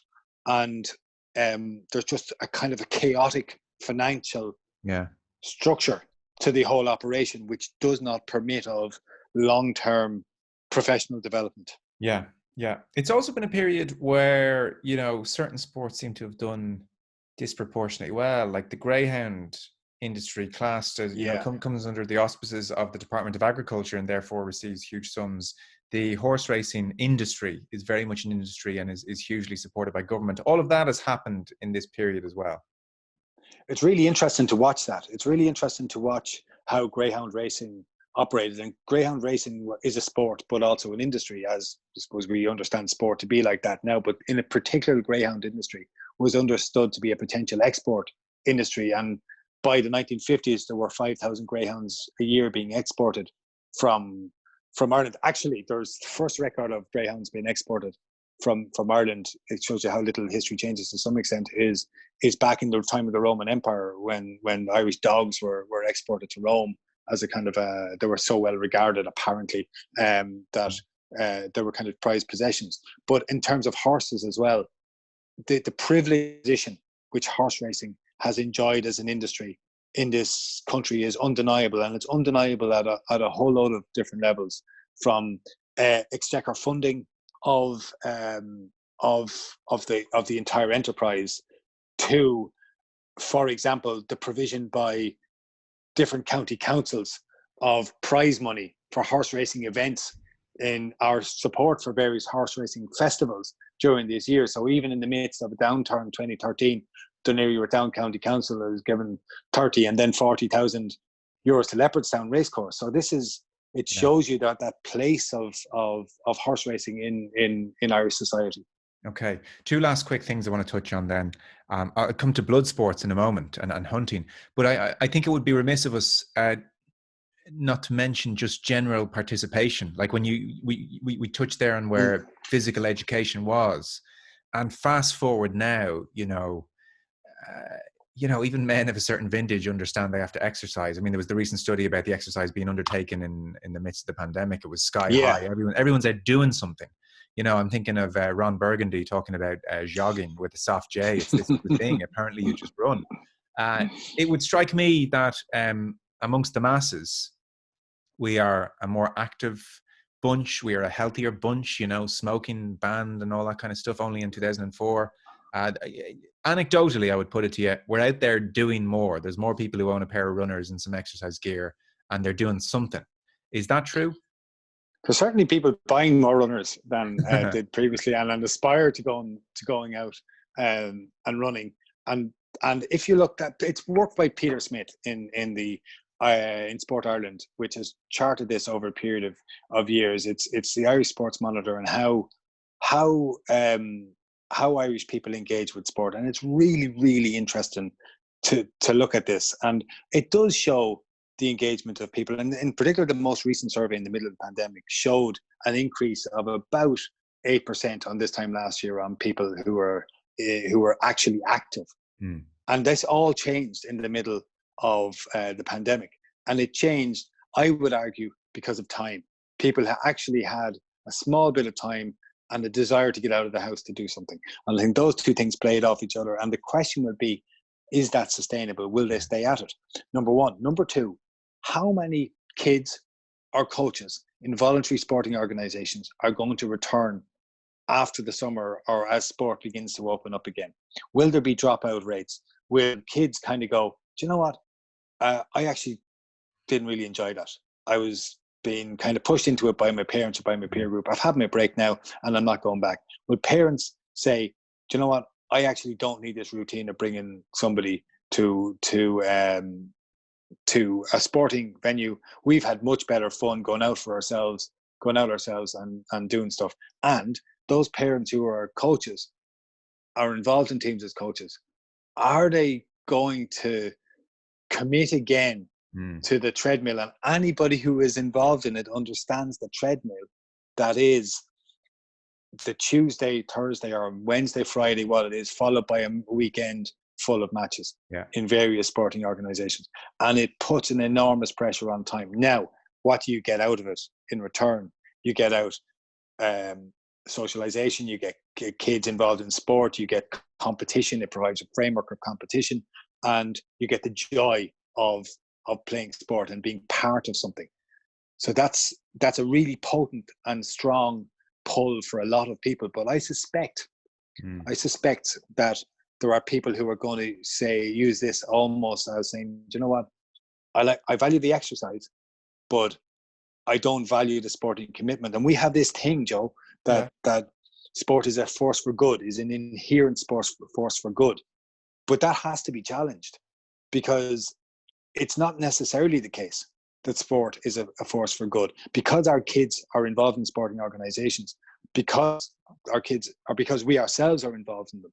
And there's just a kind of a chaotic financial structure to the whole operation, which does not permit of long-term professional development. Yeah. It's also been a period where, certain sports seem to have done disproportionately well, like the greyhound industry classed as, comes under the auspices of the Department of Agriculture and therefore receives huge sums. The horse racing industry is very much an industry and is hugely supported by government. All of that has happened in this period as well. It's really interesting to watch that. It's really interesting to watch how greyhound racing operated. And greyhound racing is a sport, but also an industry, as I suppose we understand sport to be like that now. But in a particular, greyhound industry was understood to be a potential export industry. And by the 1950s, there were 5,000 greyhounds a year being exported from Ireland. Actually, there's the first record of greyhounds being exported from Ireland. It shows you how little history changes to some extent. Is back in the time of the Roman Empire when Irish dogs were exported to Rome as a kind of they were so well regarded apparently that they were kind of prized possessions. But in terms of horses as well, the privileged position which horse racing has enjoyed as an industry in this country is undeniable, and it's undeniable at a whole load of different levels, from exchequer funding of the entire enterprise to, for example, the provision by different county councils of prize money for horse racing events in our support for various horse racing festivals during these years. So even in the midst of a downturn in 2013, Dunleary Town County Council has given 30 and then 40,000 euros to Leopardstown Racecourse. So it shows you that place of horse racing in Irish society. Okay. Two last quick things I want to touch on then. I'll come to blood sports in a moment and hunting, but I think it would be remiss of us not to mention just general participation. Like when we touched there on where physical education was, and fast forward now, even men of a certain vintage understand they have to exercise. I mean, there was the recent study about the exercise being undertaken in the midst of the pandemic. It was sky high. Everyone's out doing something. I'm thinking of Ron Burgundy talking about jogging with a soft J. This is the thing. Apparently you just run. It would strike me that amongst the masses, we are a more active bunch. We are a healthier bunch, smoking banned and all that kind of stuff only in 2004. Anecdotally, I would put it to you, we're out there doing more. There's more people who own a pair of runners and some exercise gear, and they're doing something. Is that true? There's certainly people buying more runners than did previously, and aspire to going out and running. And if you look at, it's work by Peter Smith in Sport Ireland, which has charted this over a period of years. It's the Irish Sports Monitor, and how Irish people engage with sport, and it's really, really interesting to look at this. And it does show the engagement of people, and in particular, the most recent survey in the middle of the pandemic showed an increase of about 8% on this time last year on people who were actually active. And this all changed in the middle of the pandemic, and it changed, I would argue, because of time. People actually had a small bit of time and a desire to get out of the house to do something. And I think those two things played off each other. And the question would be, is that sustainable? Will they stay at it? Number one. Number two, how many kids or coaches in voluntary sporting organizations are going to return after the summer or as sport begins to open up again? Will there be dropout rates? Will kids kind of go, do you know what? I actually didn't really enjoy that. I was being kind of pushed into it by my parents or by my peer group. I've had my break now and I'm not going back. Will parents say, do you know what? I actually don't need this routine of bringing somebody to a sporting venue. We've had much better fun going out ourselves and doing stuff. And those parents who are coaches, are involved in teams as coaches, are they going to commit again to the treadmill? And anybody who is involved in it understands the treadmill that is the Tuesday, Thursday, or Wednesday, Friday, what it is, followed by a weekend full of matches in various sporting organizations. And it puts an enormous pressure on time. Now, what do you get out of it in return? You get out socialization, you get kids involved in sport, you get competition. It provides a framework of competition, and you get the joy of playing sport and being part of something. So that's a really potent and strong pull for a lot of people. But I suspect that there are people who are going to use this almost as saying, do you know what? I value the exercise, but I don't value the sporting commitment. And we have this thing, Joe, that sport is a force for good, is an inherent force for good. But that has to be challenged, because it's not necessarily the case that sport is a force for good. Because our kids are involved in sporting organizations, because we ourselves are involved in them,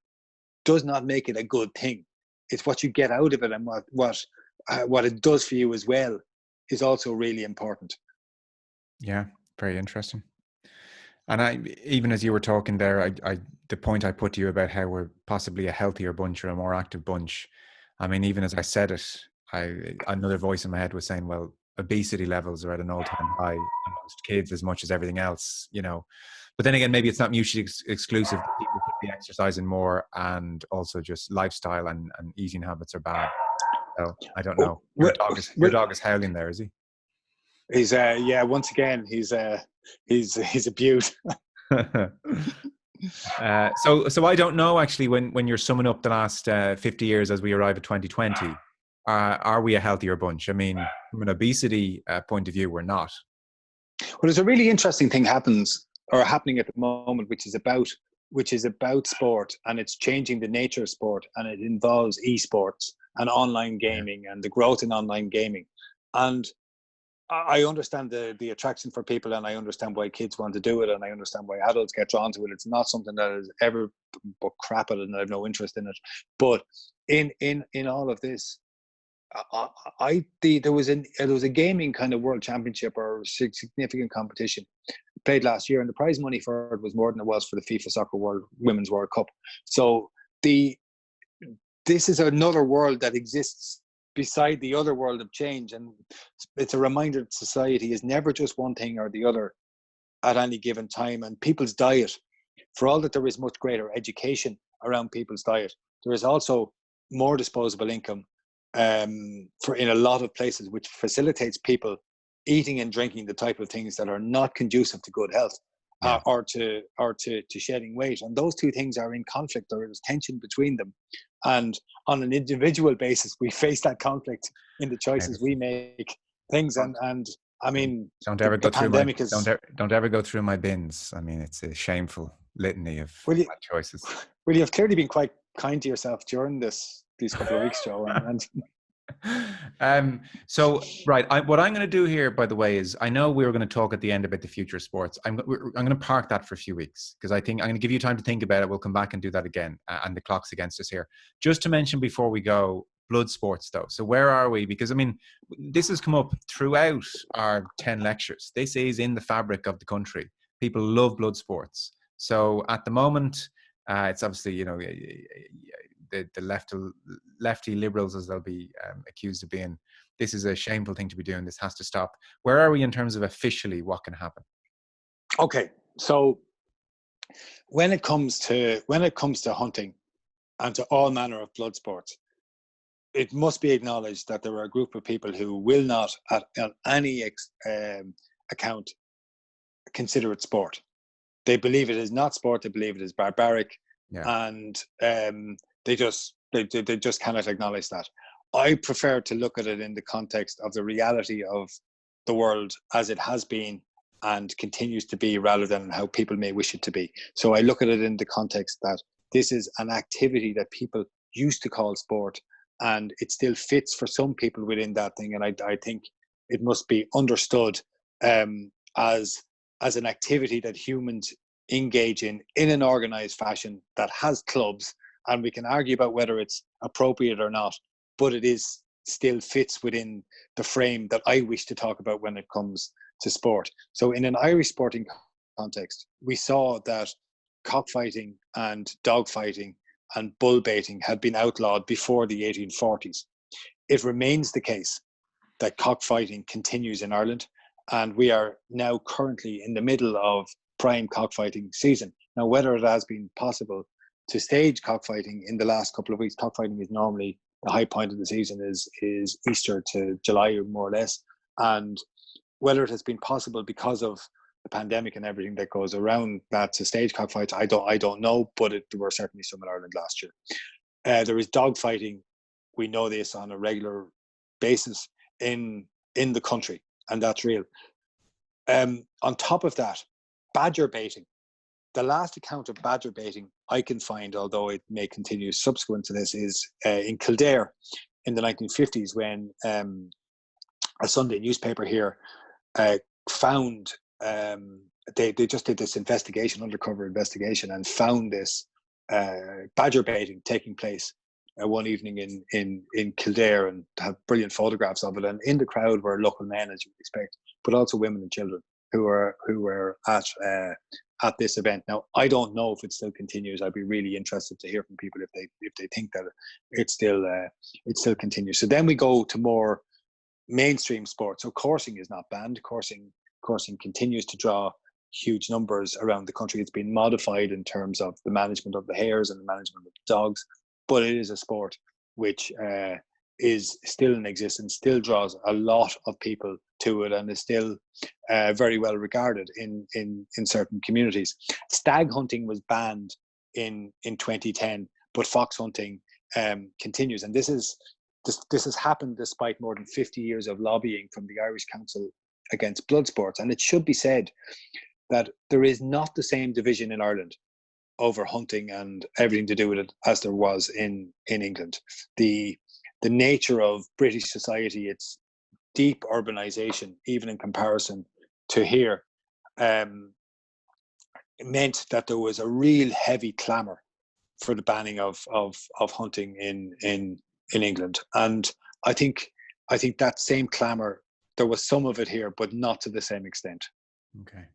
does not make it a good thing. It's what you get out of it, and what it does for you as well is also really important. Yeah, very interesting. And even as you were talking there, the point I put to you about how we're possibly a healthier bunch or a more active bunch, I mean, even as I said it, another voice in my head was saying, well, obesity levels are at an all-time high amongst kids as much as everything else, But then again, maybe it's not mutually exclusive. People could be exercising more, and also just lifestyle and eating habits are bad. So I don't know. Your dog is howling there, is he? He's once again he's a beaut. So I don't know, actually, when you're summing up the last 50 years as we arrive at 2020, are we a healthier bunch? I mean, from an obesity point of view, we're not. Well, there's a really interesting thing happening at the moment, which is about sport, and it's changing the nature of sport, and it involves eSports and online gaming and the growth in online gaming. And I understand the attraction for people, and I understand why kids want to do it, and I understand why adults get drawn to it. It's not something that is ever but crap at it, and I have no interest in it. But in all of this, there was a gaming kind of world championship or significant competition played last year, and the prize money for it was more than it was for the FIFA Soccer Women's World Cup. So this is another world that exists beside the other world of change, and it's a reminder that society is never just one thing or the other at any given time. And people's diet, for all that there is much greater education around people's diet, there is also more disposable income for in a lot of places, which facilitates people eating and drinking the type of things that are not conducive to good health, Yeah. or to shedding weight. And those two things are in conflict, or there's tension between them. And on an individual basis, we face that conflict in the choices we make. Things and I mean, don't ever the go through my pandemic is. don't ever go through my bins. I mean, it's a shameful litany of Well, bad choices. well, you've clearly been quite kind to yourself during these couple of weeks, Joe, and So right, what I'm going to do here, by the way, is I know we were going to talk at the end about the future of sports. I'm going to park that for a few weeks because I think I'm going to give you time to think about it. We'll come back and do that again, and the clock's against us here. Just to mention before we go, blood sports though. So where are we? Because I mean, this has come up throughout our 10 lectures. This is in the fabric of the country. People love blood sports. So at the moment, it's obviously, you know, the lefty liberals, as they'll be accused of being. This is a shameful thing to be doing. This has to stop. Where are we in terms of officially what can happen? Okay, so when it comes to hunting and to all manner of blood sports, it must be acknowledged that there are a group of people who will not, on any account, consider it sport. They believe it is not sport. They believe it is barbaric, and they just cannot acknowledge that. I prefer to look at it in the context of the reality of the world as it has been and continues to be, rather than how people may wish it to be. So I look at it in the context that this is an activity that people used to call sport, and it still fits for some people within that thing. And I think it must be understood as an activity that humans engage in an organized fashion that has clubs, and we can argue about whether it's appropriate or not, but it is still fits within the frame that I wish to talk about when it comes to sport. So in an Irish sporting context, we saw that cockfighting and dogfighting and bull baiting had been outlawed before the 1840s. It remains the case that cockfighting continues in Ireland, and we are now currently in the middle of prime cockfighting season. Now, whether it has been possible to stage cockfighting in the last couple of weeks, cockfighting is normally the high point of the season, is Easter to July, more or less, and whether it has been possible because of the pandemic and everything that goes around that to stage cockfights, I don't know, but there were certainly some in Ireland last year. There is dog fighting. We know this on a regular basis in the country, and that's real. On top of that, badger baiting. The last account of badger baiting I can find, although it may continue subsequent to this, is in Kildare in the 1950s, when a Sunday newspaper here found, they just did this undercover investigation, and found this badger baiting taking place one evening in Kildare, and have brilliant photographs of it. And in the crowd were local men, as you would expect, but also women and children who were at this event. Now, I don't know if it still continues. I'd be really interested to hear from people if they think that it still continues. So then we go to more mainstream sports. So coursing is not banned. Coursing continues to draw huge numbers around the country. It's been modified in terms of the management of the hares and the management of the dogs, but it is a sport which is still in existence, still draws a lot of people to it, and is still very well regarded in certain communities. Stag hunting was banned in 2010, but fox hunting continues, and this has happened despite more than 50 years of lobbying from the Irish Council against blood sports. And it should be said that there is not the same division in Ireland over hunting and everything to do with it as there was in England. The nature of British society, its deep urbanization, even in comparison to here, meant that there was a real heavy clamour for the banning of hunting in England. And I think that same clamour, there was some of it here, but not to the same extent. Okay.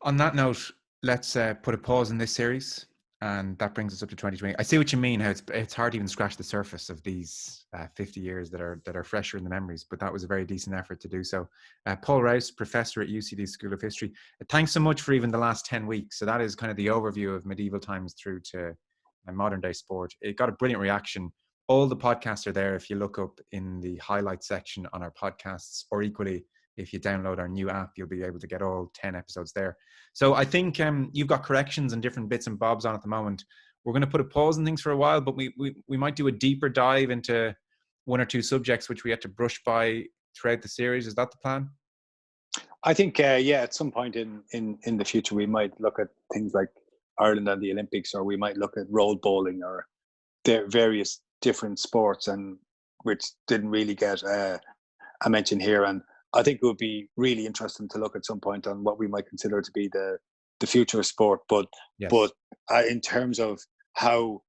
On that note, let's put a pause in this series, and that brings us up to 2020. I see what you mean. How it's hard to even scratch the surface of these 50 years that are fresher in the memories. But that was a very decent effort to do so. Paul Rouse, professor at UCD School of History. Thanks so much for even the last 10 weeks. So that is kind of the overview of medieval times through to modern day sport. It got a brilliant reaction. all the podcasts are there if you look up in the highlights section on our podcasts, or equally, if you download our new app, you'll be able to get all 10 episodes there. So I think you've got corrections and different bits and bobs on at the moment. We're going to put a pause on things for a while, but we might do a deeper dive into one or two subjects which we had to brush by throughout the series. Is that the plan? I think, yeah, at some point in the future, we might look at things like Ireland and the Olympics, or we might look at road bowling, or the various different sports, and which didn't really get a mention here. And I think it would be really interesting to look at some point on what we might consider to be the future of sport. But Yes. In terms of how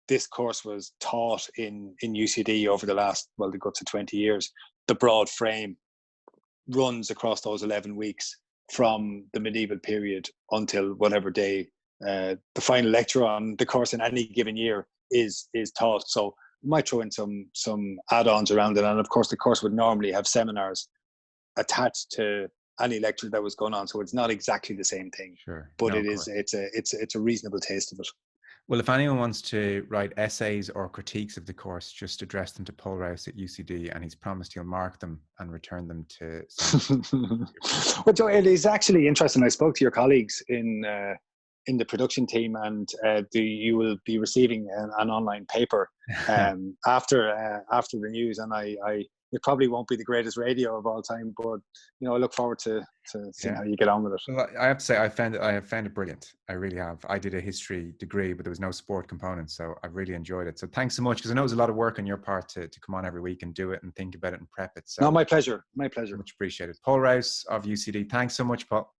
this course was taught in UCD over the last, well, the guts of 20 years, the broad frame runs across those 11 weeks from the medieval period until whatever day the final lecture on the course in any given year is taught. So we might throw in some add-ons around it, and of course the course would normally have seminars attached to any lecture that was going on, so it's not exactly the same thing. Sure. But No, it's a reasonable taste of it. Well, if anyone wants to write essays or critiques of the course, just address them to Paul Rouse at UCD, and he's promised he'll mark them and return them to. Well, Joe, it is actually interesting. I spoke to your colleagues in the production team, and you will be receiving an online paper after the news, and it probably won't be the greatest radio of all time, but I look forward to seeing how you get on with it. Well, I have to say, I have found it brilliant. I really have. I did a history degree, but there was no sport component, so I really enjoyed it. So thanks so much, because I know it was a lot of work on your part to come on every week and do it and think about it and prep it. So no, my pleasure. My pleasure. Much appreciated. Paul Rouse of UCD. Thanks so much, Paul.